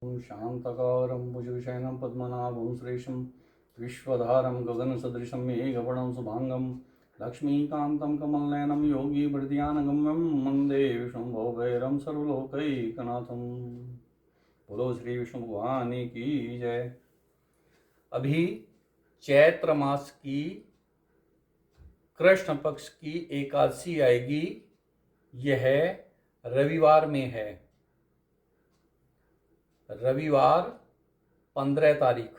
शांताकारं भुजगशयनं पद्मनाभं श्रीशं विश्वधारं गगनसदृशं मेघवर्णं शुभांगं लक्ष्मीकान्तं कमलनयनं योगीवृद्ध्यानगम्यं वन्दे विष्णुं भवभैरं सर्वलोकैकनाथं। बोलो श्री विष्णु भगवान की जय। अभी चैत्र मास की कृष्ण पक्ष की एकादशी आएगी। यह रविवार में है, रविवार 15 तारीख।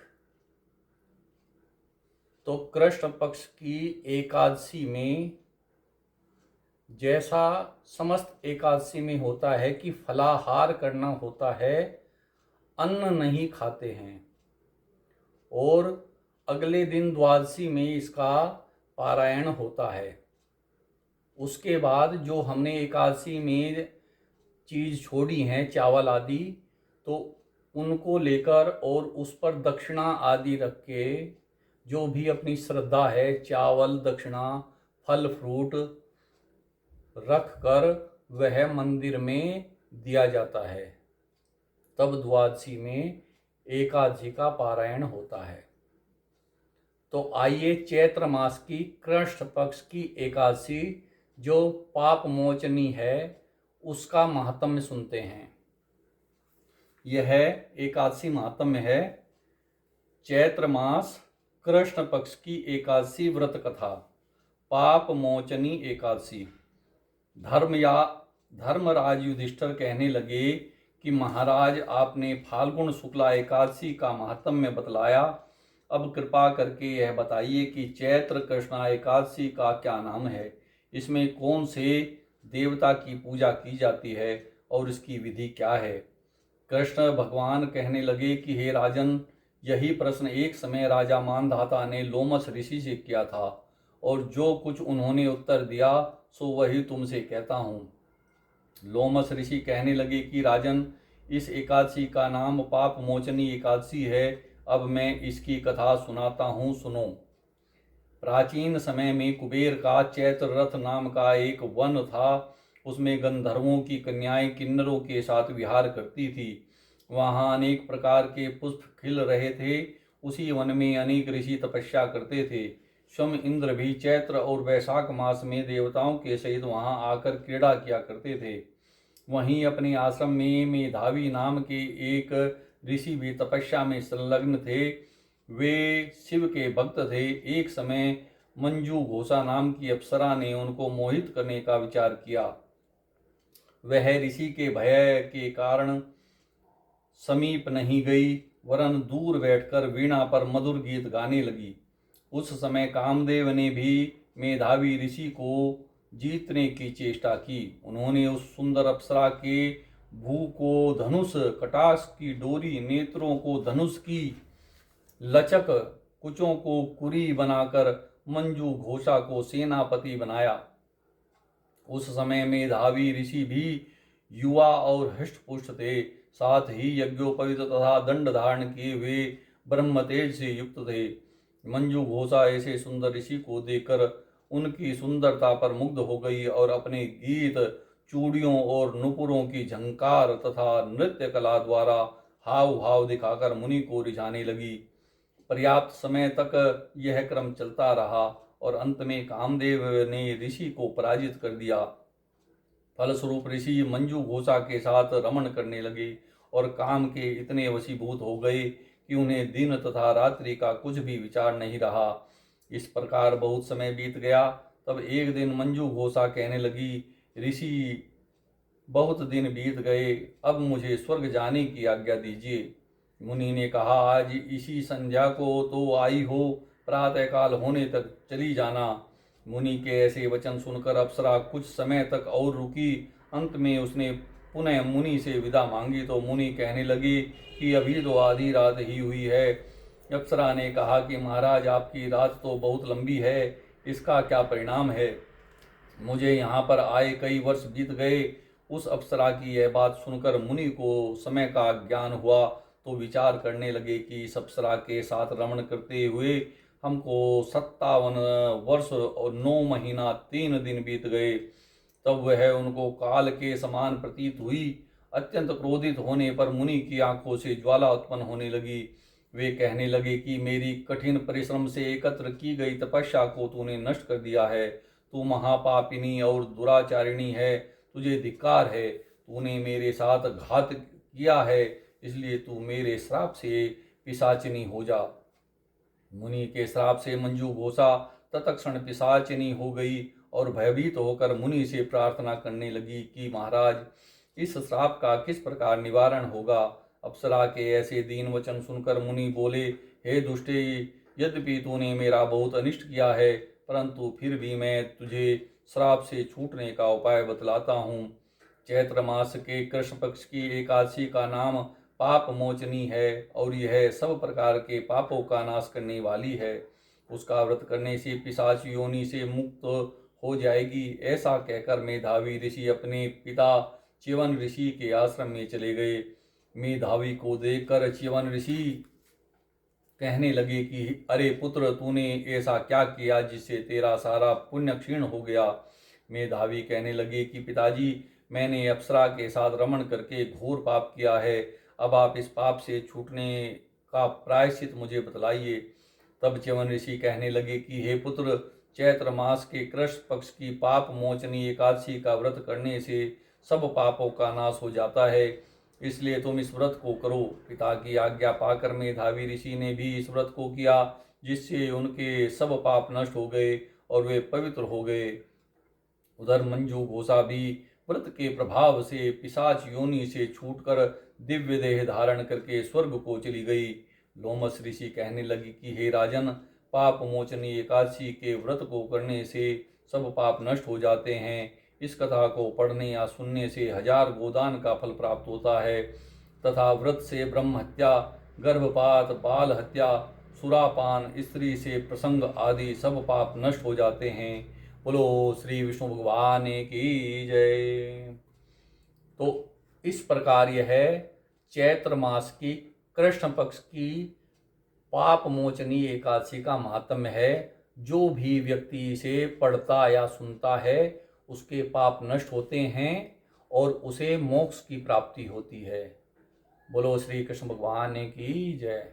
तो कृष्ण पक्ष की एकादशी में जैसा समस्त एकादशी में होता है कि फलाहार करना होता है, अन्न नहीं खाते हैं, और अगले दिन द्वादशी में इसका पारायण होता है। उसके बाद जो हमने एकादशी में चीज़ छोड़ी हैं, चावल आदि, तो उनको लेकर और उस पर दक्षिणा आदि रख के, जो भी अपनी श्रद्धा है, चावल, दक्षिणा, फल फ्रूट रख कर वह मंदिर में दिया जाता है। तब द्वादशी में एकादशी का पारायण होता है। तो आइए चैत्र मास की कृष्ण पक्ष की एकादशी जो पाप मोचनी है उसका महात्म्य सुनते हैं। यह एकादशी महात्म्य है। चैत्र मास कृष्ण पक्ष की एकादशी व्रत कथा, पाप मोचनी एकादशी। धर्मराज युधिष्ठिर कहने लगे कि महाराज, आपने फाल्गुन शुक्ला एकादशी का महात्म्य बतलाया, अब कृपा करके यह बताइए कि चैत्र कृष्णा एकादशी का क्या नाम है, इसमें कौन से देवता की पूजा की जाती है और इसकी विधि क्या है। कृष्ण भगवान कहने लगे कि हे राजन, यही प्रश्न एक समय राजा मानधाता ने लोमस ऋषि से किया था, और जो कुछ उन्होंने उत्तर दिया सो वही तुमसे कहता हूँ। लोमस ऋषि कहने लगे कि राजन, इस एकादशी का नाम पाप मोचनी एकादशी है। अब मैं इसकी कथा सुनाता हूँ, सुनो। प्राचीन समय में कुबेर का चैत्र रथ नाम का एक वन था। उसमें गंधर्वों की कन्याएं किन्नरों के साथ विहार करती थी। वहाँ अनेक प्रकार के पुष्प खिल रहे थे। उसी वन में अनेक ऋषि तपस्या करते थे। स्वयं इंद्र भी चैत्र और वैशाख मास में देवताओं के सहित वहाँ आकर क्रीड़ा किया करते थे। वहीं अपने आश्रम में मेधावी नाम के एक ऋषि भी तपस्या में संलग्न थे। वे शिव के भक्त थे। एक समय मंजू घोषा नाम की अप्सरा ने उनको मोहित करने का विचार किया। वह ऋषि के भय के कारण समीप नहीं गई, वरन दूर बैठकर वीणा पर मधुर गीत गाने लगी। उस समय कामदेव ने भी मेधावी ऋषि को जीतने की चेष्टा की। उन्होंने उस सुंदर अप्सरा के भू को धनुष, कटाक्ष की डोरी, नेत्रों को धनुष की लचक, कुचों को कुरी बनाकर मंजू घोषा को सेनापति बनाया। उस समय मेधावी ऋषि भी युवा और हृष्टपुष्ट थे, साथ ही यज्ञोपवीत तथा दंड धारण किए हुए ब्रह्म तेज से युक्त थे। मंजू घोषा ऐसे सुंदर ऋषि को देखकर उनकी सुंदरता पर मुग्ध हो गई और अपने गीत, चूड़ियों और नुपुरों की झंकार तथा नृत्य कला द्वारा हाव भाव दिखाकर मुनि को रिझाने लगी। पर्याप्त समय तक यह क्रम चलता रहा और अंत में कामदेव ने ऋषि को पराजित कर दिया। फलस्वरूप ऋषि मंजू घोषा के साथ रमण करने लगे और काम के इतने वशीभूत हो गए कि उन्हें दिन तथा रात्रि का कुछ भी विचार नहीं रहा। इस प्रकार बहुत समय बीत गया। तब एक दिन मंजू घोषा कहने लगी, ऋषि, बहुत दिन बीत गए, अब मुझे स्वर्ग जाने की आज्ञा दीजिए। मुनि ने कहा, आज इसी संध्या को तो आई हो, प्रातःकाल होने तक चली जाना। मुनि के ऐसे वचन सुनकर अप्सरा कुछ समय तक और रुकी। अंत में उसने पुनः मुनि से विदा मांगी तो मुनि कहने लगे कि अभी तो आधी रात ही हुई है। अप्सरा ने कहा कि महाराज, आपकी रात तो बहुत लंबी है, इसका क्या परिणाम है। मुझे यहाँ पर आए कई वर्ष बीत गए। उस अप्सरा की यह बात सुनकर मुनि को समय का ज्ञान हुआ, तो विचार करने लगे कि इस अप्सरा के साथ रमण करते हुए हमको 57 वर्ष और 9 महीना 3 दिन बीत गए। तब वह उनको काल के समान प्रतीत हुई। अत्यंत क्रोधित होने पर मुनि की आंखों से ज्वाला उत्पन्न होने लगी। वे कहने लगे कि मेरी कठिन परिश्रम से एकत्र की गई तपस्या को तूने नष्ट कर दिया है। तू महापापिनी और दुराचारिणी है, तुझे धिक्कार है। तूने मेरे साथ घात किया है, इसलिए तू मेरे श्राप से पिशाचिनी हो जा। मुनि के श्राप से मंजू घोषा तत्क्षण पिशाचिनी हो गई और भयभीत होकर मुनि से प्रार्थना करने लगी कि महाराज, इस श्राप का किस प्रकार निवारण होगा। अप्सरा के ऐसे दीन वचन सुनकर मुनि बोले, हे दुष्टे, यद्यपि तूने मेरा बहुत अनिष्ट किया है, परंतु फिर भी मैं तुझे श्राप से छूटने का उपाय बतलाता हूँ। चैत्र मास के कृष्ण पक्ष की एकादशी का नाम पाप मोचनी है और यह सब प्रकार के पापों का नाश करने वाली है। उसका व्रत करने से पिशाच योनि से मुक्त हो जाएगी। ऐसा कहकर मेधावी ऋषि अपने पिता च्यवन ऋषि के आश्रम में चले गए। मेधावी को देखकर च्यवन ऋषि कहने लगे कि अरे पुत्र, तूने ऐसा क्या किया जिससे तेरा सारा पुण्य क्षीण हो गया। मेधावी कहने लगे कि पिताजी, मैंने अप्सरा के साथ रमण करके घोर पाप किया है। अब आप इस पाप से छूटने का प्रायश्चित मुझे बतलाइए। तब च्यवन ऋषि कहने लगे कि हे पुत्र, चैत्र मास के कृष्ण पक्ष की पाप मोचनी एकादशी का व्रत करने से सब पापों का नाश हो जाता है, इसलिए तुम इस व्रत को करो। पिता की आज्ञा पाकर मेधावी ऋषि ने भी इस व्रत को किया, जिससे उनके सब पाप नष्ट हो गए और वे पवित्र हो गए। उधर मंजू घोषा भी व्रत के प्रभाव से पिशाच योनि से छूटकर दिव्य देह धारण करके स्वर्ग को चली गई। लोमस ऋषि कहने लगी कि हे राजन, पाप मोचनी एकादशी के व्रत को करने से सब पाप नष्ट हो जाते हैं। इस कथा को पढ़ने या सुनने से 1000 गोदान का फल प्राप्त होता है तथा व्रत से ब्रह्म हत्या, गर्भपात, बाल हत्या, सुरापान, स्त्री से प्रसंग आदि सब पाप नष्ट हो जाते हैं। बोलो श्री विष्णु भगवान की जय। तो इस प्रकार यह चैत्र मास की कृष्ण पक्ष की पाप मोचनी एकादशी का महात्म्य है। जो भी व्यक्ति इसे पढ़ता या सुनता है, उसके पाप नष्ट होते हैं और उसे मोक्ष की प्राप्ति होती है। बोलो श्री कृष्ण भगवान की जय।